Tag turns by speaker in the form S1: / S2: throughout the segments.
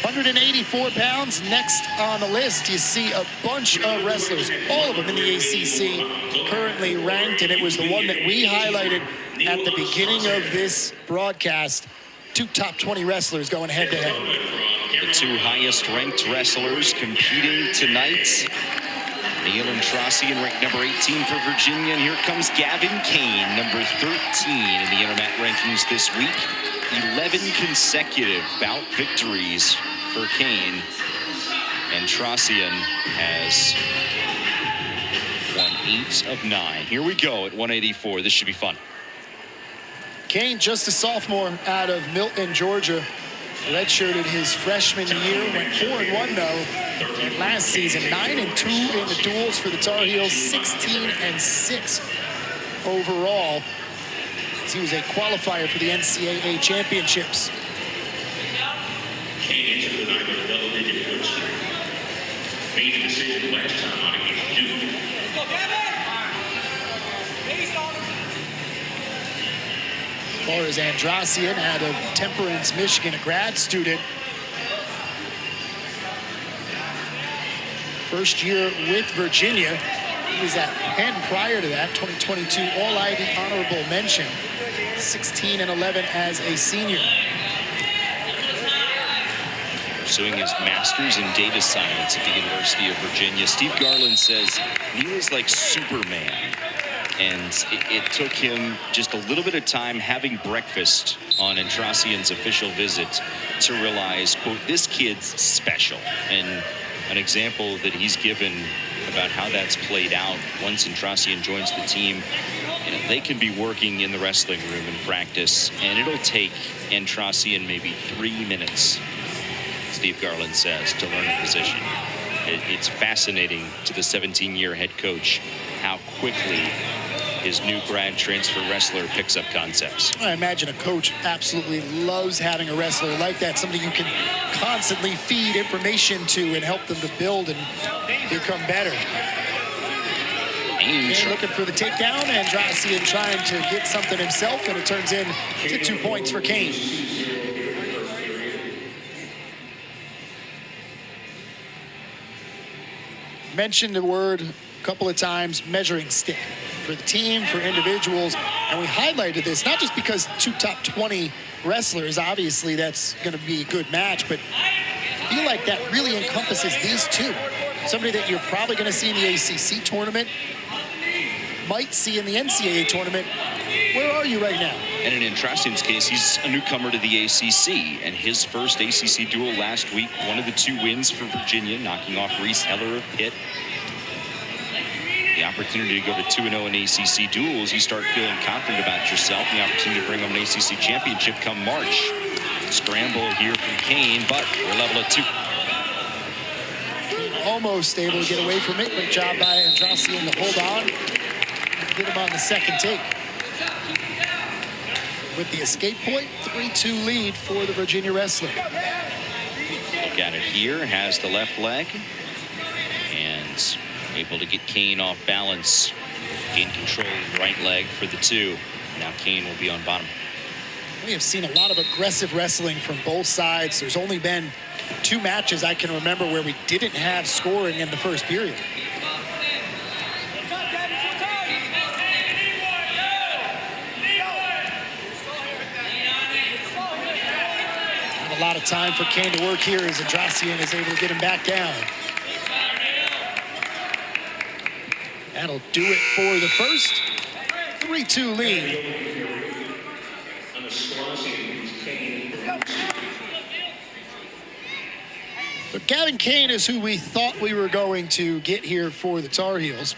S1: 184 pounds. Next on the list, you see a bunch of wrestlers, all of them in the ACC, currently ranked, and it was the one that we highlighted at the beginning of this broadcast. 2 top 20 wrestlers going head-to-head.
S2: The 2 highest-ranked wrestlers competing tonight. Neil Antrassian, ranked number 18 for Virginia, and here comes Gavin Kane, number 13 in the Internet rankings this week. 11 consecutive bout victories for Kane. Antrassian has won 8 of 9. Here we go at 184. This should be fun.
S1: Kane, just a sophomore out of Milton, Georgia. Redshirted his freshman year, went 4-1 though. And last season, 9-2 in the duels for the Tar Heels, 16-6 overall. He was a qualifier for the NCAA championships.
S3: Kane entered the night with a double-digit foot strength. Made the decision last time out against Duke.
S1: As far as Antrassian, out of Temperance, Michigan, a grad student. First year with Virginia. He was at Penn prior to that, 2022 All-Ivy honorable mention. 16-11 as a senior.
S2: Pursuing his master's in data science at the University of Virginia. Steve Garland says Neil is like Superman. And it took him just a little bit of time having breakfast on Antrassian's official visit to realize, quote, this kid's special. And an example that he's given about how that's played out once Antrassian joins the team, you know, they can be working in the wrestling room in practice, and it'll take Antrassian maybe 3 minutes, Steve Garland says, to learn a position. It's fascinating to the 17-year head coach how quickly his new grad transfer wrestler picks up concepts.
S1: I imagine a coach absolutely loves having a wrestler like that, somebody you can constantly feed information to and help them to build and become better. Kane looking for the takedown, Antrassian trying to get something himself, and it turns into 2 points for Kane. Mentioned the word a couple of times, measuring stick. For the team, for individuals, and we highlighted this not just because 2 top 20 wrestlers, obviously that's going to be a good match, but I feel like that really encompasses these 2. Somebody that you're probably going to see in the ACC tournament, might see in the NCAA tournament. Where are you right now?
S2: And in Antrassian's case, he's a newcomer to the ACC, and his first ACC duel last week, one of the 2 wins for Virginia, knocking off Reese Heller of Pitt. The opportunity to go to 2-0 in ACC duels, you start feeling confident about yourself. The opportunity to bring home an ACC championship come March. Scramble here from Kane, but we're level at 2.
S1: Almost able to get away from it. Great job by Antrassian to hold on. Get him on the second take. With the escape point, 3-2 lead for the Virginia wrestler.
S2: Look at it here, has the left leg. And able to get Kane off balance. Gain control of the right leg for the 2. Now Kane will be on bottom.
S1: We have seen a lot of aggressive wrestling from both sides. There's only been 2 matches I can remember where we didn't have scoring in the first period. Not a lot of time for Kane to work here as Antrassian is able to get him back down. That'll do it for the first. 3-2 lead. But Gavin Kane is who we thought we were going to get here for the Tar Heels.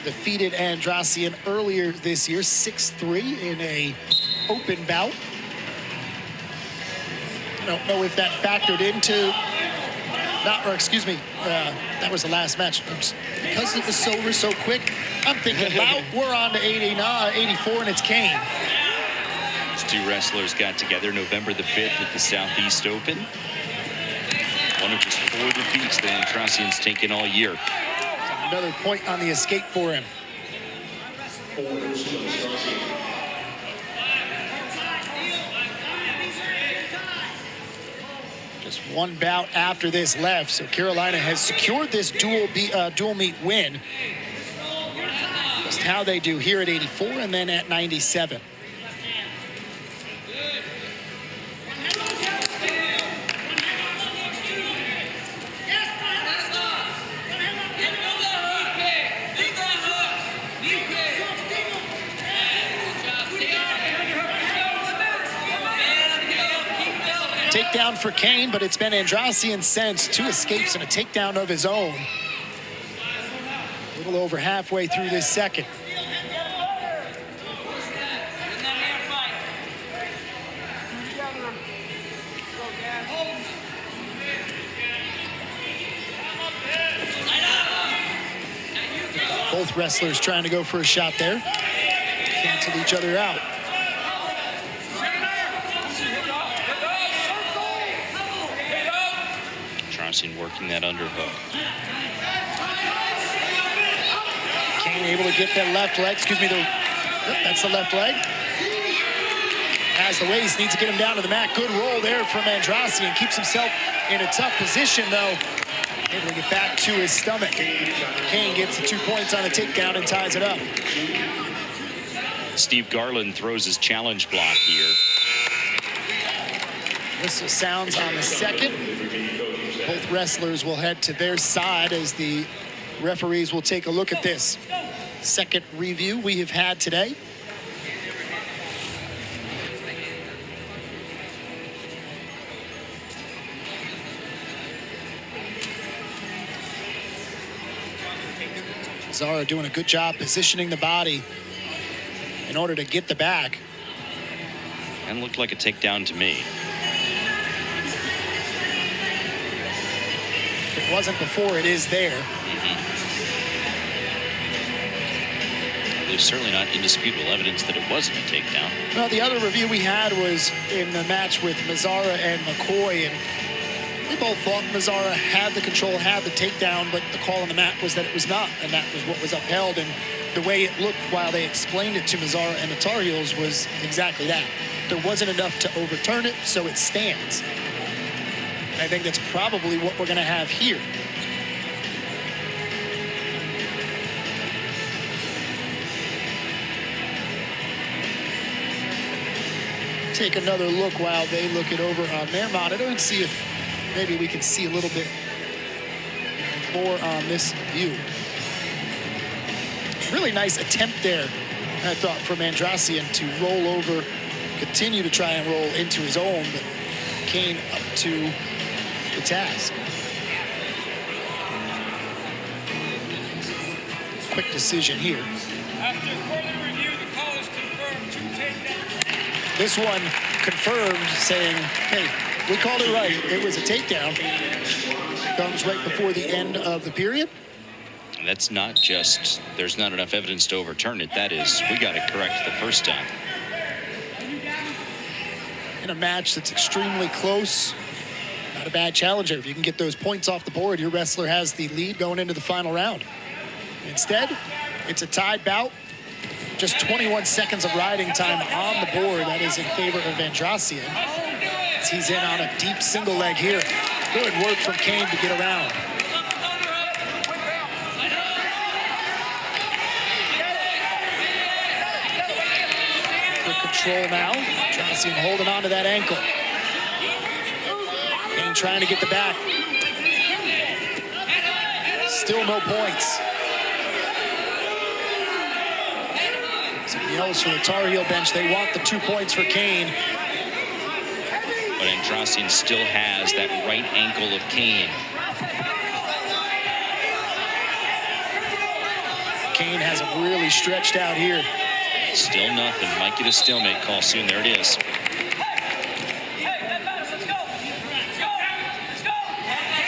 S1: Defeated Antrassian earlier this year, 6-3 in a open bout. I don't know if that factored into, that was the last match. Because it was over so quick, I'm thinking, wow, we're on to 84, and it's Kane.
S2: These 2 wrestlers got together November the 5th at the Southeast Open. One of just 4 defeats that Antrassian's taken all year.
S1: Another point on the escape for him. Just one bout after this left, so Carolina has secured this dual meet win. Just how they do here at 84 and then at 97. Takedown for Kane, but it's been Antrassian since. 2 escapes and a takedown of his own. A little over halfway through this second. Both wrestlers trying to go for a shot there. Cancel each other out.
S2: Antrassian working that underhook.
S1: Kane able to get that left leg. Excuse me, that's the left leg. Has the waist, needs to get him down to the mat. Good roll there from Antrassian. Keeps himself in a tough position, though. Able to get back to his stomach. Kane gets the 2 points on the takedown and ties it up.
S2: Steve Garland throws his challenge block here.
S1: Whistle sounds on the second. Both wrestlers will head to their side as the referees will take a look at this second review we have had today. Zara doing a good job positioning the body in order to get the back.
S2: And looked like a takedown to me.
S1: If it wasn't before, it is there.
S2: There's certainly not indisputable evidence that it wasn't a takedown.
S1: Well, the other review we had was in the match with Mazzara and McCoy, and we both thought Mazzara had the control, had the takedown, but the call on the mat was that it was not, and that was what was upheld. And the way it looked while they explained it to Mazzara and the Tar Heels was exactly that. There wasn't enough to overturn it, so it stands. I think that's probably what we're going to have here. Take another look while they look it over on their monitor and see if maybe we can see a little bit more on this view. Really nice attempt there, I thought, from Antrassian to roll over, continue to try and roll into his own, but Kane up to the task. Quick decision here.
S4: After further review, the call is confirmed 2 takedowns.
S1: This one confirmed, saying, hey, we called it right. It was a takedown. Comes right before the end of the period.
S2: And that's not just, there's not enough evidence to overturn it. That is, we got it correct the first time.
S1: In a match that's extremely close, not a bad challenger. If you can get those points off the board, your wrestler has the lead going into the final round. Instead, it's a tied bout. Just 21 seconds of riding time on the board. That is in favor of Antrassian. As he's in on a deep single leg here. Good work from Kane to get around. Good control now. Antrassian holding on to that ankle. Kane trying to get the back. Still no points. Some yells from the Tar Heel bench. They want the 2 points for Kane.
S2: But Antrassian still has that right ankle of Kane.
S1: Kane has him really stretched out here.
S2: Still nothing. Might get a stalemate call soon. There it is.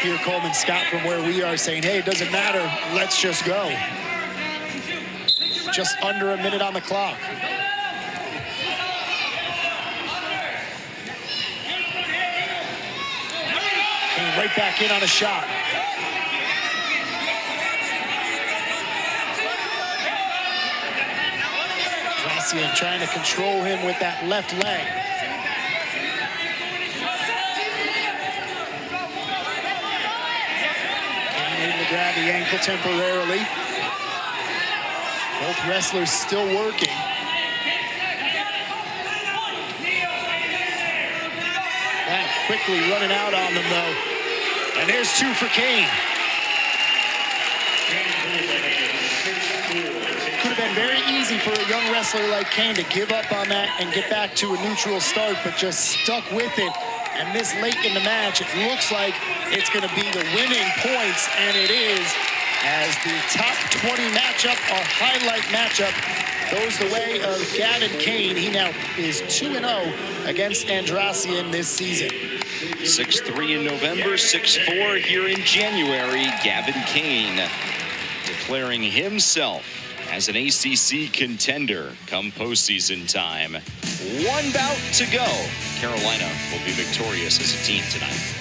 S1: Here Coleman Scott from where we are saying, hey, it doesn't matter. Let's just go. Just under a minute on the clock. Kane right back in on a shot. Antrassian trying to control him with that left leg. grab the ankle temporarily. Both wrestlers still working. That quickly running out on them, though. And there's 2 for Kane. Could have been very easy for a young wrestler like Kane to give up on that and get back to a neutral start, but just stuck with it. And this late in the match, it looks like it's going to be the winning points, and it is, as the top 20 matchup, our highlight matchup, goes the way of Gavin Kane. He now is 2-0 against Antrassian this season.
S2: 6-3 in November, 6-4 here in January. Gavin Kane declaring himself as an ACC contender come postseason time. 1 bout to go. Carolina will be victorious as a team tonight.